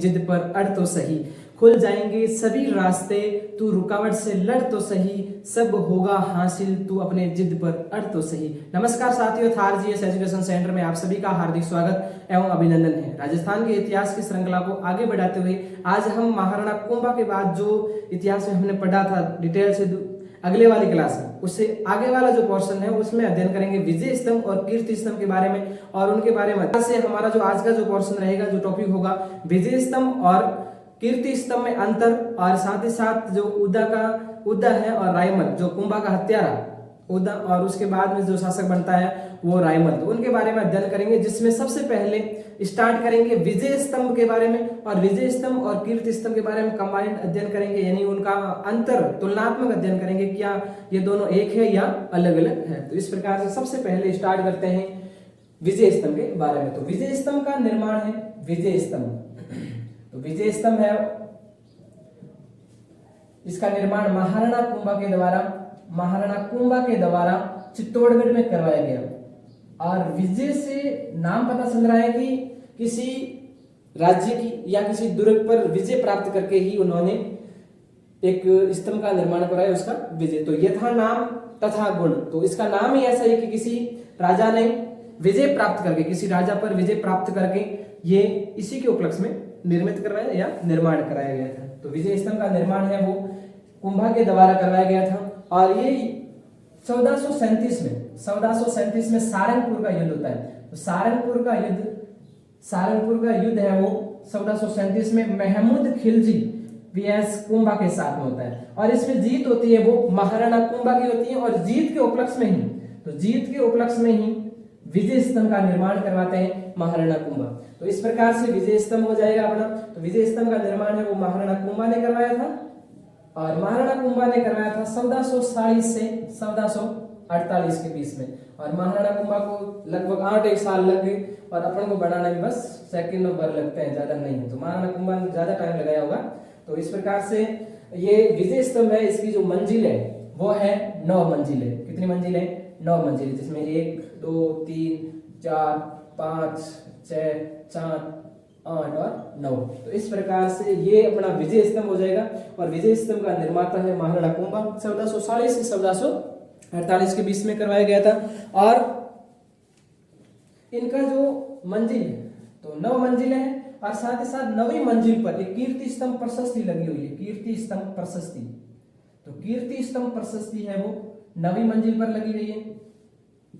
जिद पर अड़ तो सही, खुल जाएंगे सभी रास्ते, तू रुकावट से लड़ तो सही, सब होगा हासिल तू अपने जिद पर अड़ तो सही। नमस्कार साथियों, थार जीएस एजुकेशन सेंटर में आप सभी का हार्दिक स्वागत एवं अभिनंदन है। राजस्थान के इतिहास की श्रृंखला को आगे बढ़ाते हुए आज हम महाराणा कुंभा के बाद जो इतिहास में हमने पढ़ा था डिटेल से अगले वाली क्लास में, उससे आगे वाला जो पोर्शन है उसमें अध्ययन करेंगे विजय स्तंभ और कीर्ति स्तंभ के बारे में और उनके बारे में से हमारा जो आज का जो पोर्शन रहेगा, जो टॉपिक होगा विजय स्तंभ और कीर्ति स्तंभ में अंतर, और साथ ही साथ जो उदा है और रायमल जो कुंभा का हत्यारा उदा और उसके बाद में जो शासक बनता है वो रायमल, तो उनके बारे में अध्ययन करेंगे। जिसमें सबसे पहले स्टार्ट करेंगे विजय स्तंभ के बारे में, और विजय स्तंभ और कीर्ति स्तंभ के बारे में कंबाइंड अध्ययन करेंगे, यानी उनका अंतर तुलनात्मक अध्ययन करेंगे, क्या ये दोनों एक है या अलग अलग है। तो इस प्रकार से सबसे पहले स्टार्ट करते हैं विजय स्तंभ के बारे में। तो विजय स्तंभ का निर्माण है विजय स्तंभ, तो विजय स्तंभ है, इसका निर्माण महाराणा कुंभा के द्वारा चित्तौड़गढ़ में करवाया गया। और विजय से नाम पता चल रहा है कि किसी राज्य की या किसी दुर्ग पर विजय प्राप्त करके ही उन्होंने एक स्तंभ का निर्माण कराया, उसका विजय। तो यथा नाम तथा गुण, तो इसका नाम ही ऐसा है कि किसी राजा ने विजय प्राप्त करके, किसी राजा पर विजय प्राप्त करके ये इसी के उपलक्ष्य में निर्मित करवाया या निर्माण कराया गया था। तो विजय स्तंभ का निर्माण है वो कुंभा के द्वारा करवाया गया था। और ये 1437 में सारंगपुर का युद्ध होता है। तो सारंगपुर का युद्ध है वो 1437 में महमूद खिलजी वीएस कुंभा के साथ में होता है। और इसमें जीत होती है वो महाराणा कुंभा की होती है, और जीत के उपलक्ष्य में ही विजय स्तंभ का निर्माण करवाते हैं महाराणा कुंभा। तो इस प्रकार से विजय स्तंभ हो जाएगा अपना। तो विजय स्तंभ का निर्माण है वो महाराणा कुंभा ने करवाया था, और महाराणा कुंभा ने करवाया था 1440 से 1448 के बीच में। और महाराणा कुंभा को लगभग 8 साल लग गए, और अपन को बनाने में बस सेकंड भर लगते हैं, ज्यादा नहीं है। तो महाराणा कुंभा ने ज्यादा टाइम लगाया होगा। तो इस प्रकार से ये विजय स्तंभ है, इसकी जो मंजिल है वो है 9 मंजिल है। कितनी मंजिल है? 9 मंजिल, जिसमें 1 2 3 4 5 6 7 8 और 9। तो इस प्रकार से ये अपना विजय स्तंभ हो जाएगा। और विजय स्तंभ का निर्माता है महाराणा कुंभा, 1440 से 1448 के बीच में करवाया गया था। और इनका जो मंजिल है तो 9 मंजिल है, और साथ ही साथ 9वीं मंजिल पर एक कीर्ति स्तंभ प्रशस्ति लगी हुई है, कीर्ति स्तंभ प्रशस्ति। तो कीर्ति स्तंभ प्रशस्ति है वो 9वीं मंजिल पर लगी हुई है,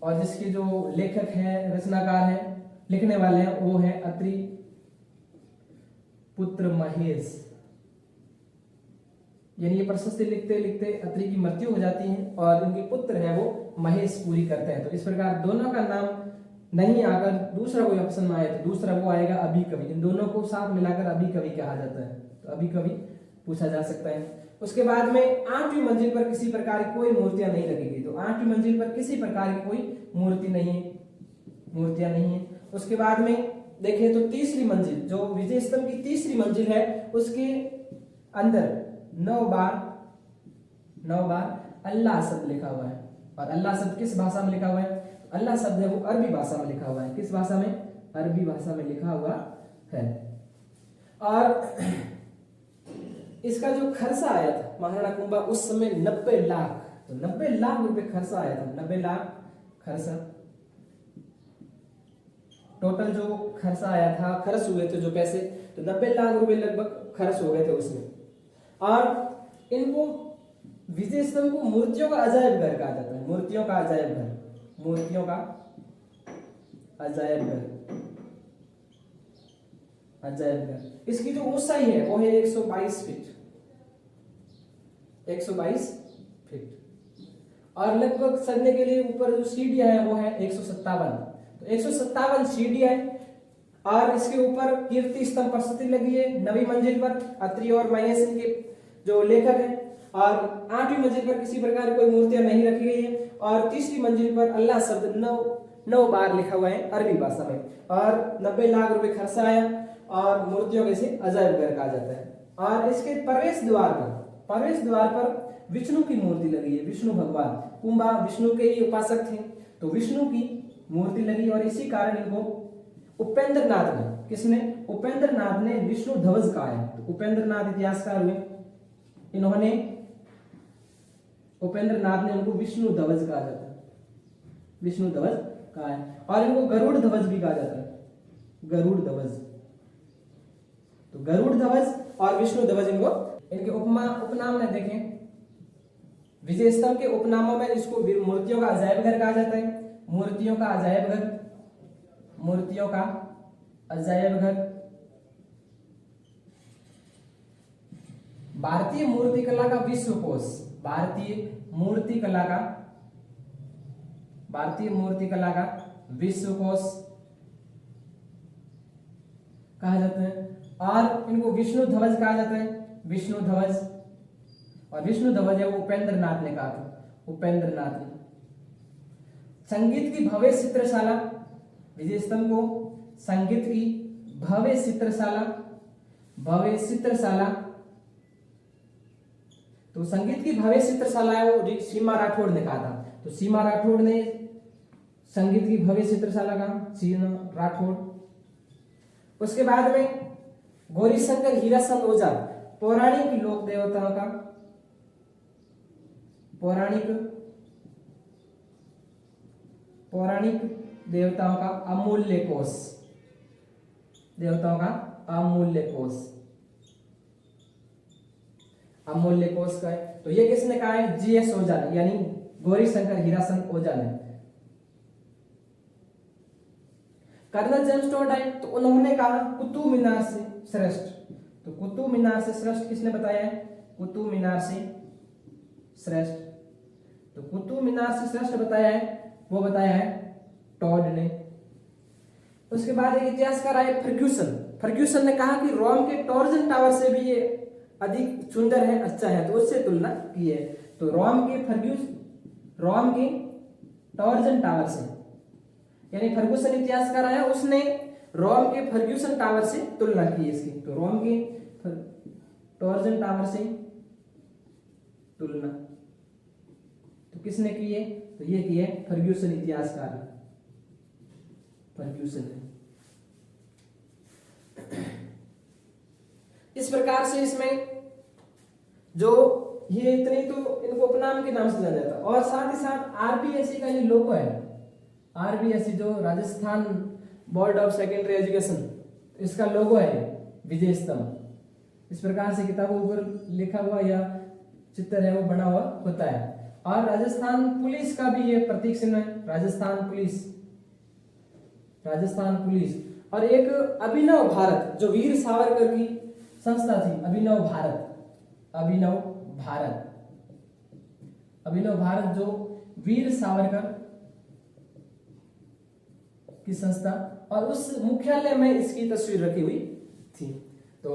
और जिसके जो लेखक हैं, रचनाकार हैं, लिखने वाले हैं वो है अत्रि पुत्र महेश। यानी ये प्रशस्ति लिखते लिखते अत्रि की मृत्यु हो जाती है, और इनके पुत्र है वो महेश पूरी करते हैं। तो इस प्रकार दोनों का नाम नहीं आकर दूसरा कोई ऑप्शन में आए तो दूसरा वो आएगा अभी कवि। इन दोनों को साथ मिलाकर अभी कवि कहा जाता है, तो अभी कवि पूछा जा सकता है। उसके बाद में 8वीं मंजिल पर किसी प्रकार की कोई मूर्तियां नहीं लगेगी। तो 8वीं मंजिल पर किसी प्रकार की कोई मूर्तियां नहीं है। उसके बाद में देखें तो तीसरी मंजिल, जो विजय स्तंभ की तीसरी मंजिल है, उसके अंदर 9 बार अल्लाह शब्द लिखा हुआ है। और अल्लाह शब्द किस भाषा में लिखा हुआ है? अल्लाह शब्द है वो अरबी भाषा में लिखा हुआ है। किस भाषा में? अरबी भाषा में लिखा हुआ है। और इसका जो खर्चा आया था महाराणा कुंभा उस समय 90 लाख, तो 90 लाख रुपए खर्चा आया था। 90 लाख खर्चा, टोटल जो खर्चा आया था, खर्च हुए थे जो पैसे, तो 90 लाख रुपए लगभग खर्च हो गए थे उसमें। और इनको विजय स्तंभ को मूर्तियों का अजायब घर कहा जाता है, मूर्तियों का अजायब घर, मूर्तियों का अजायब घर। इसकी जो ऊंचाई है वो है 122 फीट, 122 फीट। और लगभग चढ़ने के लिए ऊपर जो सीढ़ियां है वो है 157, तो 157 सीढ़ियां है। और इसके ऊपर कीर्ति स्तंभ प्रशस्ति लगी है 9वीं मंजिल पर, अत्रि और महेश इनके जो लेखक हैं। और 8वीं मंजिल पर किसी प्रकार कोई मूर्तियां नहीं रखी गई है। और तीसरी मंजिल पर अल्लाह शब्द 9 बार लिखा हुआ है अरबी भाषा में। और 90 लाख रुपए खर्चा आया, और मूर्तियों के से अजायब घर कहा जाता है। और इसके प्रवेश द्वार पर विष्णु की मूर्ति लगी है, विष्णु भगवान। कुंभा विष्णु के ही उपासक थे, तो विष्णु की मूर्ति लगी। और इसी कारण इनको उपेंद्र नाथ ने, किसने? उपेंद्र नाथ ने विष्णु ध्वज कहा है। तो उपेंद्र नाथ इतिहासकार हुए, इन्होंने उपेंद्र नाथ ने उनको विष्णु ध्वज कहा जाता है, विष्णु ध्वज कहा है। और इनको गरुड़ ध्वज भी कहा जाता है, गरुड़ ध्वज। तो गरुड़ ध्वज और विष्णु ध्वज इनको, इनके उपनाम में देखें, विजय स्तंभ के उपनामों में इसको मूर्तियों का अजायब घर कहा जाता है, मूर्तियों का अजायब घर, मूर्तियों का अजायब घर। भारतीय मूर्तिकला का विश्वकोश, भारतीय मूर्तिकला का, भारतीय मूर्तिकला का विश्वकोश कहा जाता है। और इनको विष्णु ध्वज कहा जाता है, विष्णु ध्वज। और विष्णु ध्वज है वो उपेंद्र नाथ ने कहा था, उपेंद्र नाथ ने। संगीत की भव्य चित्रशाला, विजय स्तंभ को संगीत की भव्य चित्रशाला, भव्य चित्रशाला। तो संगीत की भव्य चित्रशाला है वो सीमा राठौड़ ने कहा था। तो सीमा राठौड़ ने संगीत की भव्य चित्रशाला कहा, सीमा राठौड़। उसके बाद में गौरीशंकर हीरासन ओझा, पौराणिक लोक देवताओं का, पौराणिक देवताओं का अमूल्य कोष, देवताओं का अमूल्य कोष, अमूल्य कोष का है। तो ये किसने कहा है? जीएस ओझा ने, यानी गौरीशंकर हीरासन ओझा ने। कर्नल जेम्स टोड है, तो उन्होंने कहा कुतुब मीनार से श्रेष्ठ। तो कुतुब मीनार से श्रेष्ठ किसने बताया है? कुतुब मीनार से श्रेष्ठ। तो कुतुब मीनार से श्रेष्ठ बताया है, वो बताया है टॉड ने। उसके बाद एक इतिहासकार आए फर्ग्यूसन। फर्ग्यूसन ने कहा कि रोम के टॉर्जन टावर से भी ये अधिक सुंदर है, अच्छा है, तो उससे तुलना की है। तो रोम के टॉर्जन टावर से, यानी फर्ग्यूसन इतिहासकार आया, उसने रोम के फर्ग्यूसन टावर से तुलना की है इसकी। तो रोम के टॉर्जन टावर से तुलना तो किसने की है? तो ये की है फर्ग्यूसन इतिहासकार, फर्ग्यूसन ने। इस प्रकार से इसमें जो ये इतने तो इनको उपनाम के नाम से जाना जाता है। और साथ ही साथ आरबीएसई का जो लोगो है, आरबीएसई जो Rajasthan board of secondary education, इसका लोगो है विजय स्तंभ। इस प्रकार से किताबों पर लिखा हुआ या चित्र है वो बना हुआ होता है। और राजस्थान पुलिस का भी ये प्रतीक चिन्ह है, राजस्थान पुलिस, राजस्थान पुलिस। और एक अभिनव भारत जो वीर सावरकर की संस्था थी, अभिनव भारत, अभिनव भारत, अभिनव भारत जो वीर सावरकर की संस्था, और उस मुख्यालय में इसकी तस्वीर रखी हुई थी। तो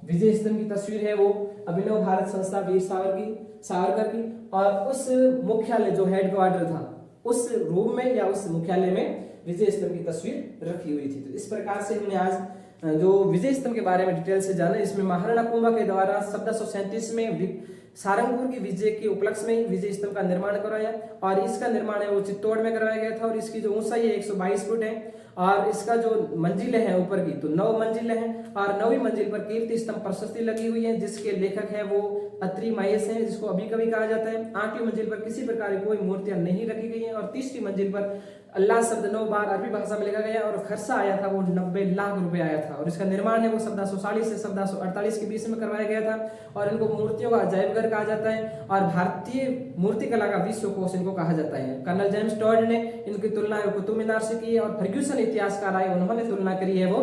विजय स्तंभ की तस्वीर है वो अभिनव भारत संस्था वीर सावरकर की, और उस मुख्यालय जो हेडक्वार्टर था उस रूम में या उस मुख्यालय में विजय स्तंभ की तस्वीर रखी हुई थी। तो इस प्रकार से हमने आज जो विजय स्तंभ के बारे में डिटेल से जाना। इसमें महाराणा कुंभा के द्वारा 1737 में सारंगपुर की विजय के उपलक्ष्य में विजय स्तंभ का निर्माण कराया, और इसका निर्माण है वो चित्तौड़ में करवाया गया था। और इसकी जो ऊंचाई है 122 फुट है, और इसका जो मंजिलें हैं ऊपर की तो 9 मंजिलें हैं, और 9वीं मंजिल पर कीर्ति स्तंभ प्रशस्ति लगी हुई है, जिसके लेखक है वो अत्रि माहेश हैं, जिसको अभी कभी कहा जाता है। 8वीं मंजिल पर किसी प्रकार की कोई मूर्तियां नहीं रखी गई हैं, और 30वीं मंजिल पर अल्लाह शब्द 9 बार अरबी भाषा में लिखा गया, और खर्चा आया था वो 90 लाख रुपए आया था। और इसका निर्माण है वो 1740 से 1748 के बीच में करवाया गया था। और इनको मूर्तियों का अजायब घर कहा जाता है, और भारतीय मूर्तिकला का विश्वकोश इनको कहा जाता है। कर्नल जेम्स टॉड ने इनकी तुलना कुतुब मीनार से की है, और फर्ग्यूसन इतिहासकार आए उन्होंने तुलना करी है वो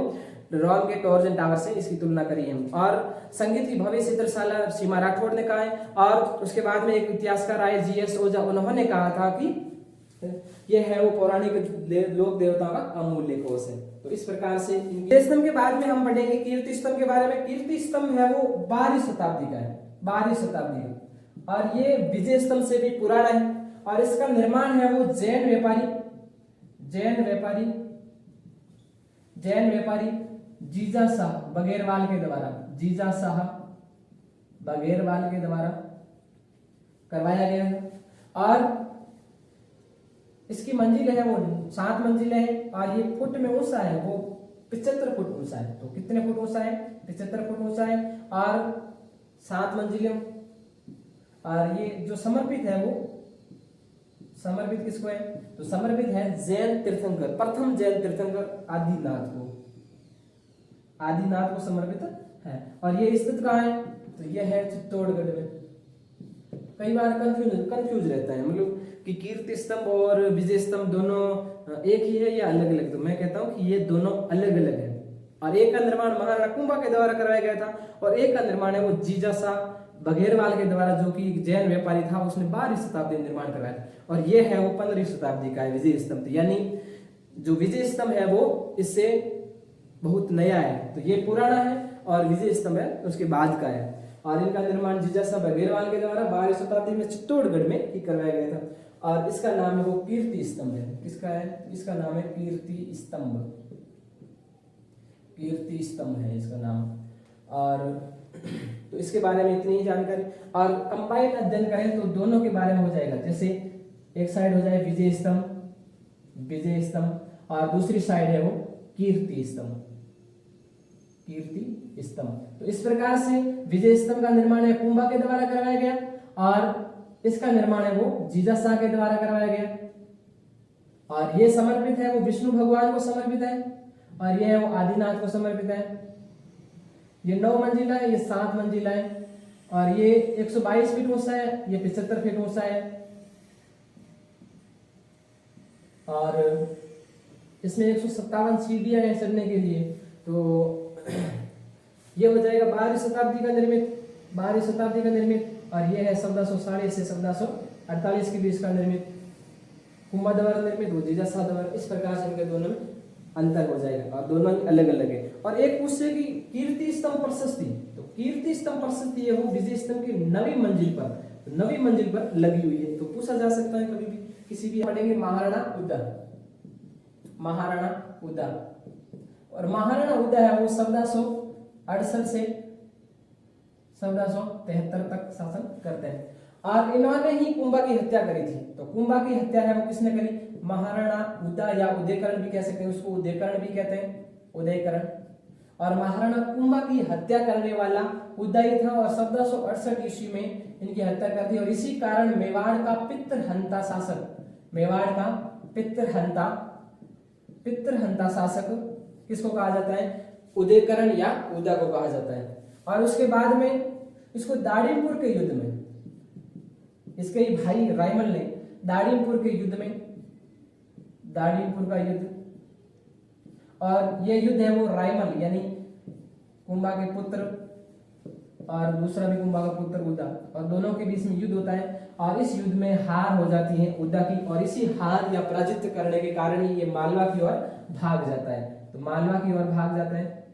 रोम के टॉर्जन टावर से इसकी तुलना करी है। और संगीत की भव्य चित्रशाला सीमा राठौड़ ने कहा है। और उसके बाद में एक इतिहासकार आए जीएस ओझा, उन्होंने कहा था कि यह है वो पौराणिक लोक देवताओं का अमूल्य कोष है। तो इस प्रकार से विजय स्तंभ के बाद में हम पढ़ेंगे कीर्ति स्तंभ के बारे में। कीर्ति स्तंभ है वो 12वीं शताब्दी का है, 12वीं शताब्दी का, और ये विजय स्तंभ से भी पुराना है। और इसका निर्माण है वो जैन व्यापारी जीजा शाह बघेरवाल के द्वारा, जीजा शाह बघेरवाल के द्वारा करवाया गया है। और इसकी मंजिल है वो 7 मंजिलें हैं, और ये फुट में ऊंचा है वो 75 फुट ऊंचा है। तो कितने फुट ऊंचा है? 75 फुट ऊंचा है और 7 मंजिलें। और ये जो समर्पित है वो समर्पित किसको है? तो समर्पित है जैन तीर्थंकर, प्रथम जैन तीर्थंकर आदिनाथ को, आदिनाथ को समर्पित है। और ये स्थित कहाँ है? तो ये है चित्तौड़गढ़ में। कई बार कंफ्यूज रहता है मतलब कि कीर्ति स्तंभ और विजय स्तंभ दोनों एक ही है या अलग अलग। तो मैं कहता हूं कि ये दोनों अलग अलग है। और एक का निर्माण महाराणा कुंभा के द्वारा करवाया गया था और एक का निर्माण है वो जीजाशाह बघेरवाल के द्वारा, जो कि जैन व्यापारी था, उसने 12वीं शताब्दी में निर्माण करवाया था। और ये है वो 15वीं शताब्दी का है विजय स्तंभ। यानी जो विजय स्तंभ है वो इससे बहुत नया है। तो ये पुराना है और विजय स्तंभ है उसके बाद का है। और इनका निर्माण जीजाशाह बघेरवाल के द्वारा 12वीं शताब्दी में चित्तौड़गढ़ में ही करवाया गया था। और इसका नाम है वो कीर्ति स्तंभ है। किसका है? इसका नाम है कीर्ति स्तंभ। कीर्ति स्तंभ है इसका नाम। और तो इसके बारे में इतनी ही जानकारी। और कंबाइंड अध्ययन करें तो दोनों के बारे में हो जाएगा। जैसे एक साइड हो जाए विजय स्तंभ और दूसरी साइड है वो कीर्ति स्तंभ। तो इस प्रकार से विजय स्तंभ का निर्माण है कुंभा के द्वारा करवाया गया और इसका निर्माण है वो जीजाशाह के द्वारा करवाया गया। और ये समर्पित है वो विष्णु भगवान को समर्पित है और ये है वो आदिनाथ को समर्पित है। ये 9 मंजिला है, ये 7 मंजिला है और ये 122 फीट ऊंचा है, ये 75 फीट ऊंचा है। और इसमें 157 सीढ़ियां हैं चढ़ने के लिए। तो ये हो जाएगा 12वीं शताब्दी का निर्मित। और ये है 1460 से 1448 के बीच का निर्मित, कुंभा द्वारा निर्मित, वो जीजाशाह द्वारा। इस प्रकार से इनके दोनों में अंतर हो जाएगा और दोनों अलग अलग है। और एक पूछे कि कीर्ति स्तंभ प्रशस्ति, तो कीर्ति स्तंभ प्रशस्ति है वो विजय स्तंभ की 9वीं मंजिल पर लगी हुई है। तो पूछा जा सकता है कभी भी किसी भी पढ़ेंगे महाराणा उदा। और महाराणा उदा है वो 1468 से 1473 तक शासन करते हैं। और इन्होंने ही कुंभा की हत्या करी थी। तो कुंभा की हत्या है वो किसने करी? महाराणा उदा, या उदयकरण भी कह सकते हैं उसको, उदयकरण भी कहते हैं, उदयकरण। और महाराणा कुंभा की हत्या करने वाला उदा ही था और 1468 ईस्वी में इनकी हत्या कर दी। और इसी कारण मेवाड़ का पितृहंता शासक किसको कहा जाता है? उदयकरण या उदा को कहा जाता है। और उसके बाद में इसको दाड़ीपुर के युद्ध में, इसके ही भाई रायमल ने दाड़ीपुर के युद्ध में, दाड़ीपुर का युद्ध, और ये युद्ध है वो रायमल यानी कुंभा के पुत्र और दूसरा भी कुंभा का पुत्र उदा, और दोनों के बीच में युद्ध होता है। और इस युद्ध में हार हो जाती है उदा की, और इसी हार या पराजित करने के कारण ही ये मालवा की ओर भाग जाता है। तो मालवा की ओर भाग जाता है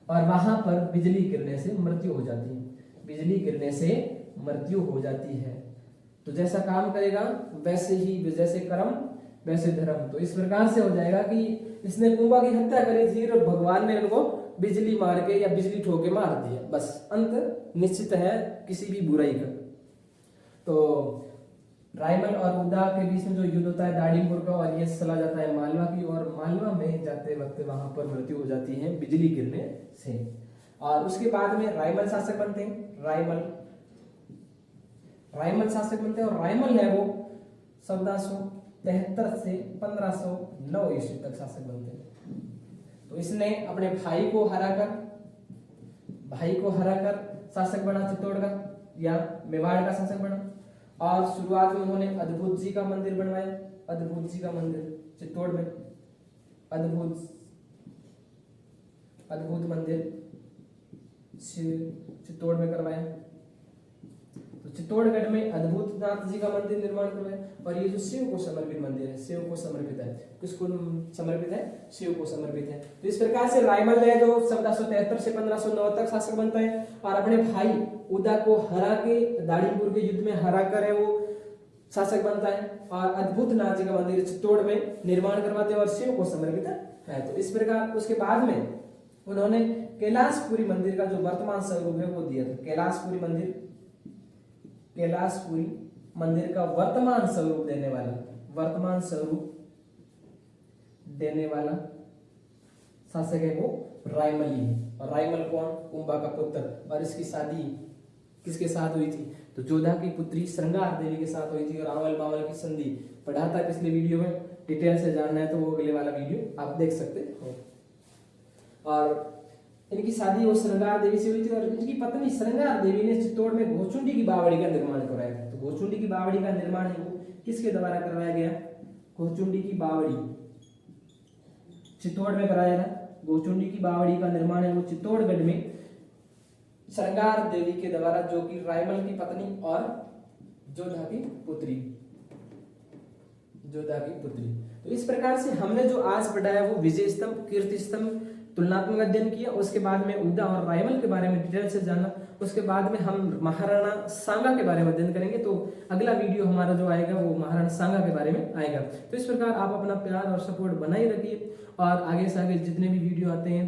और वहां पर बिजली गिरने से मृत्यु हो जाती है। तो जैसा काम करेगा वैसे ही, जैसे कर्म वैसे धर्म। तो इस प्रकार से हो जाएगा कि इसने कुंभा की हत्या करी थी और भगवान ने उनको बिजली मार के या बिजली ठोके मार दिया, बस अंत निश्चित है किसी भी बुराई का। तो रायमल और उदा के बीच में जो युद्ध होता है दाड़ीपुर का, और ये चला जाता है मालवा की, और मालवा में जाते वक्त वहां पर मृत्यु हो जाती है बिजली गिरने से। और उसके बाद में रायमल शासक बनते हैं। रायमल शासक बनते हैं और रायमल है वो 1473 से 1509 ईस्वी तक शासक बनते हैं। तो इसने अपने भाई को हराकर शासक बना चित्तौड़गढ़ या मेवाड़ का शासक बना। और शुरुआत में उन्होंने अद्भुत जी का मंदिर बनवाया, अद्भुत जी का मंदिर चित्तौड़ में, अद्भुत मंदिर चित्तौड़ में करवाया। तो चित्तौड़गढ़ में अद्भुत नाथ जी का मंदिर निर्माण करवाया। और ये जो शिव को समर्पित मंदिर है, शिव को समर्पित है, किसको समर्पित है? शिव को समर्पित है। तो इस प्रकार से रायमल है जो 1473 से 1509 तक शासक बनता है और अपने भाई उदा को हरा के, दाड़ीपुर के युद्ध में हरा कर है वो शासक बनता है और अद्भुत नाथ जी का मंदिर चित्तौड़ में निर्माण करवाते हैं और शिव को समर्पित है। तो इस प्रकार उसके बाद में उन्होंने कैलाशपुरी मंदिर का जो वर्तमान स्वरूप है वो दिया था। कैलाशपुरी मंदिर का वर्तमान स्वरूप देने वाला शासक है वो रायमली है। और रायमल कौन? कुंभा का पुत्र। और इसकी शादी किसके साथ हुई थी? तो जोधा की पुत्री श्रृंगार देवी के साथ हुई थी। और आंवल बावल की संधि पढ़ा था पिछले वीडियो में, डिटेल से जानना है तो वो अगले वाला वीडियो आप देख सकते हो। और इनकी शादी वो श्रृंगार देवी से हुई थी। और इनकी पत्नी श्रृंगार देवी ने चित्तौड़ में घोचुंडी की बावड़ी का निर्माण करवाया था। तो घोचुंडी की बावड़ी का निर्माण है वो किसके द्वारा करवाया गया? घोचुंडी की बावड़ी चित्तौड़ में कराया था। घोचुंडी की बावड़ी का निर्माण है वो चित्तौड़गढ़ में श्रृंगार देवी के द्वारा, जो कि रायमल की पत्नी और जोधा की पुत्री। तो इस प्रकार से हमने जो आज पढ़ा है वो विजय स्तंभ, कीर्ति स्तंभ, तुलनात्मक अध्ययन किया। उसके बाद में उदा और रायमल के बारे में डिटेल से जाना। उसके बाद में हम महाराणा सांगा के बारे में अध्ययन करेंगे। तो अगला वीडियो हमारा जो आएगा वो महाराणा सांगा के बारे में आएगा। तो इस प्रकार आप अपना प्यार और सपोर्ट बनाए रखिए। और आगे से आगे जितने भी वीडियो आते हैं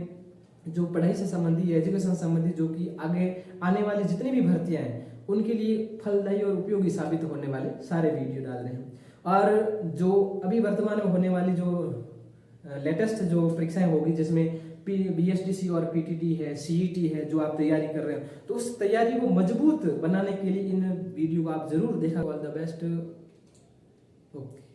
जो पढ़ाई से संबंधी, एजुकेशन संबंधी, जो कि आगे आने वाली जितनी भी भर्तियां हैं उनके लिए फलदायी और उपयोगी साबित होने वाले सारे वीडियो डाल रहे हैं। और जो अभी वर्तमान में होने वाली जो लेटेस्ट जो परीक्षाएं होगी, जिसमें BSDC और PTT है, CET है, जो आप तैयारी कर रहे हो, तो उस तैयारी को मजबूत बनाने के लिए इन वीडियो को आप जरूर देखा। All the best. ओके।